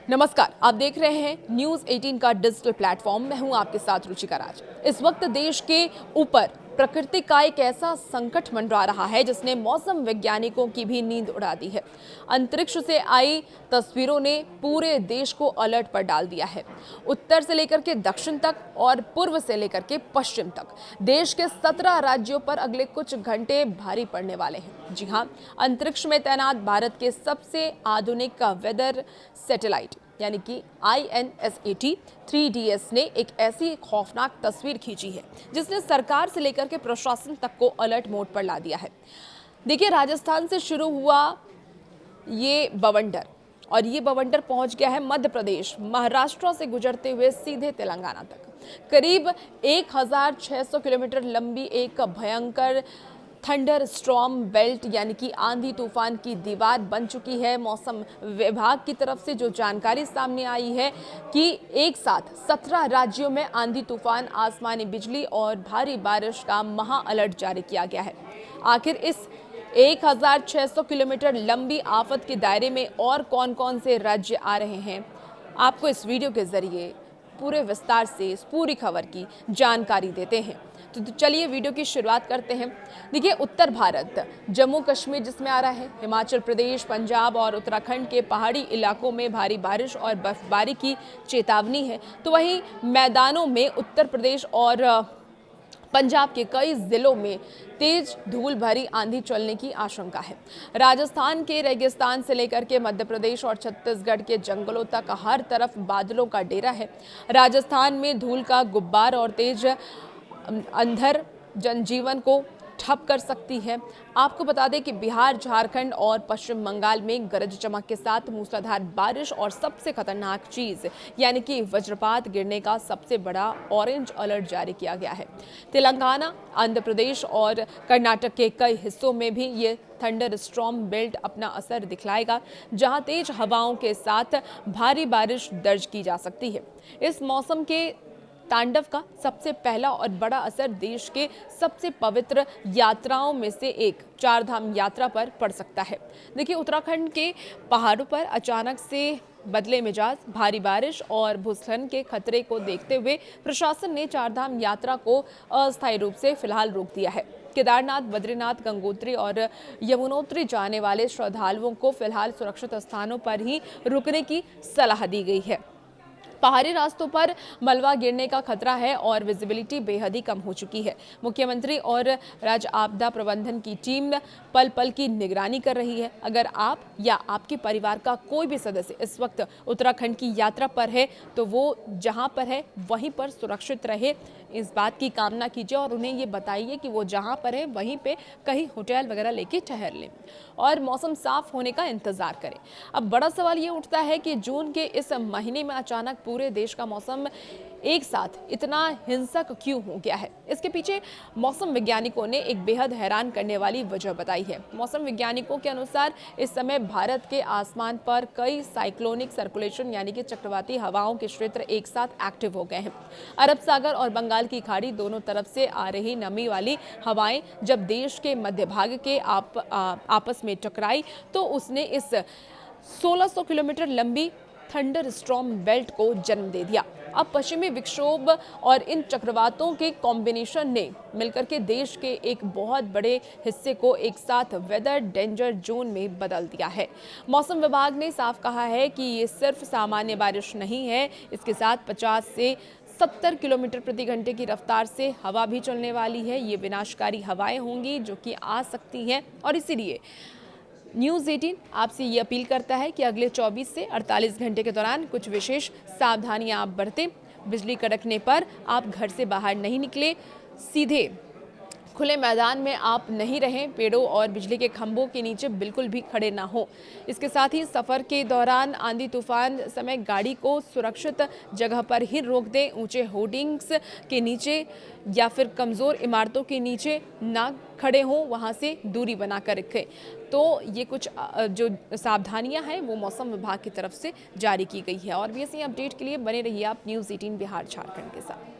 नमस्कार, आप देख रहे हैं न्यूज़ 18 का डिजिटल प्लेटफॉर्म। मैं हूं आपके साथ रुचिका राज। इस वक्त देश के ऊपर प्रकृति का एक ऐसा संकट मंडरा रहा है जिसने मौसम वैज्ञानिकों की भी नींद उड़ा दी है। अंतरिक्ष से आई तस्वीरों ने पूरे देश को अलर्ट पर डाल दिया है। उत्तर से लेकर के दक्षिण तक और पूर्व से लेकर के पश्चिम तक देश के 17 राज्यों पर अगले कुछ घंटे भारी पड़ने वाले हैं। जी हां, अंतरिक्ष में तैनात भारत के सबसे आधुनिक वेदर सैटेलाइट यानी कि INSAT 3DS ने एक ऐसी खौफनाक तस्वीर खींची है जिसने सरकार से लेकर के प्रशासन तक को अलर्ट मोड पर ला दिया है। देखिए, राजस्थान से शुरू हुआ ये बवंडर और ये बवंडर पहुंच गया है मध्य प्रदेश, महाराष्ट्र से गुजरते हुए सीधे तेलंगाना तक। करीब 1600 किलोमीटर लंबी एक भयंकर थंडर स्टॉर्म बेल्ट यानी कि आंधी तूफान की दीवार बन चुकी है। मौसम विभाग की तरफ से जो जानकारी सामने आई है कि एक साथ 17 राज्यों में आंधी तूफान, आसमानी बिजली और भारी बारिश का महा अलर्ट जारी किया गया है। आखिर इस 1600 किलोमीटर लंबी आफत के दायरे में और कौन-कौन से राज्य आ रहे हैं, आपको इस वीडियो के जरिए पूरे विस्तार से इस पूरी खबर की जानकारी देते हैं। तो चलिए वीडियो की शुरुआत करते हैं। देखिए, उत्तर भारत, जम्मू कश्मीर जिसमें आ रहा है, हिमाचल प्रदेश, पंजाब और उत्तराखंड के पहाड़ी इलाकों में भारी बारिश और बर्फबारी की चेतावनी है। तो वहीं मैदानों में उत्तर प्रदेश और पंजाब के कई जिलों में तेज धूल भरी आंधी चलने की आशंका है। राजस्थान के रेगिस्तान से लेकर के मध्य प्रदेश और छत्तीसगढ़ के जंगलों तक हर तरफ बादलों का डेरा है। राजस्थान में धूल का गुब्बार और तेज अंधर जनजीवन को ठप कर सकती है। आपको बता दें कि बिहार, झारखंड और पश्चिम बंगाल में गरज चमक के साथ मूसलाधार बारिश और सबसे खतरनाक चीज यानी कि वज्रपात गिरने का सबसे बड़ा ऑरेंज अलर्ट जारी किया गया है। तेलंगाना, आंध्र प्रदेश और कर्नाटक के कई हिस्सों में भी ये थंडर स्टॉर्म बेल्ट अपना असर दिखलाएगा, जहां तेज हवाओं के साथ भारी बारिश दर्ज की जा सकती है। इस मौसम के तांडव का सबसे पहला और बड़ा असर देश के सबसे पवित्र यात्राओं में से एक चारधाम यात्रा पर पड़ सकता है। देखिए, उत्तराखंड के पहाड़ों पर अचानक से बदले मिजाज, भारी बारिश और भूस्खलन के खतरे को देखते हुए प्रशासन ने चारधाम यात्रा को अस्थायी रूप से फिलहाल रोक दिया है। केदारनाथ, बद्रीनाथ, गंगोत्री और यमुनोत्री जाने वाले श्रद्धालुओं को फिलहाल सुरक्षित स्थानों पर ही रुकने की सलाह दी गई है। पहाड़ी रास्तों पर मलबा गिरने का खतरा है और विजिबिलिटी बेहद ही कम हो चुकी है। मुख्यमंत्री और राज्य आपदा प्रबंधन की टीम पल पल की निगरानी कर रही है। अगर आप या आपके परिवार का कोई भी सदस्य इस वक्त उत्तराखंड की यात्रा पर है तो वो जहां पर है वहीं पर सुरक्षित रहे, इस बात की कामना कीजिए और उन्हें ये बताइए कि वो जहां पर है वहीं पे कहीं होटल वगैरह लेके ठहर लें और मौसम साफ होने का इंतजार करें। अब बड़ा सवाल ये उठता है कि जून के इस महीने में अचानक पूरे देश का मौसम एक साथ इतना हिंसक क्यों हो गया है। इसके पीछे मौसम वैज्ञानिकों ने एक बेहद हैरान करने वाली वजह बताई है। मौसम वैज्ञानिकों के अनुसार इस समय भारत के आसमान पर कई साइक्लोनिक सर्कुलेशन यानी कि चक्रवाती हवाओं के क्षेत्र एक साथ एक्टिव हो गए हैं। अरब सागर और बंगाल की खाड़ी दोनों तरफ से आ रही नमी वाली हवाएं जब देश के मध्य भाग के आपस में टकराई तो उसने इस 1600 किलोमीटर लंबी थंडर स्टॉर्म बेल्ट को जन्म दे दिया। अब पश्चिमी विक्षोभ और इन चक्रवातों के कॉम्बिनेशन ने मिलकर के देश के एक बहुत बड़े हिस्से को एक साथ वेदर डेंजर जोन में बदल दिया है। मौसम विभाग ने साफ कहा है कि ये सिर्फ सामान्य बारिश नहीं है, इसके साथ 50 से 70 किलोमीटर प्रति घंटे की रफ्तार से हवा भी चलने वाली है। ये विनाशकारी हवाएं होंगी जो कि आ सकती हैं और इसीलिए न्यूज़ 18 आपसे ये अपील करता है कि अगले 24 से 48 घंटे के दौरान कुछ विशेष सावधानियां आप बरतें। बिजली कड़कने पर आप घर से बाहर नहीं निकलें, सीधे खुले मैदान में आप नहीं रहें, पेड़ों और बिजली के खंभों के नीचे बिल्कुल भी खड़े ना हो। इसके साथ ही सफ़र के दौरान आंधी तूफान समय गाड़ी को सुरक्षित जगह पर ही रोक दें। ऊंचे होर्डिंग्स के नीचे या फिर कमज़ोर इमारतों के नीचे ना खड़े हों, वहां से दूरी बनाकर रखें। तो ये कुछ जो सावधानियां हैं वो मौसम विभाग की तरफ से जारी की गई है। और भी ऐसी अपडेट के लिए बने रहिए आप न्यूज़ 18 बिहार झारखंड के साथ।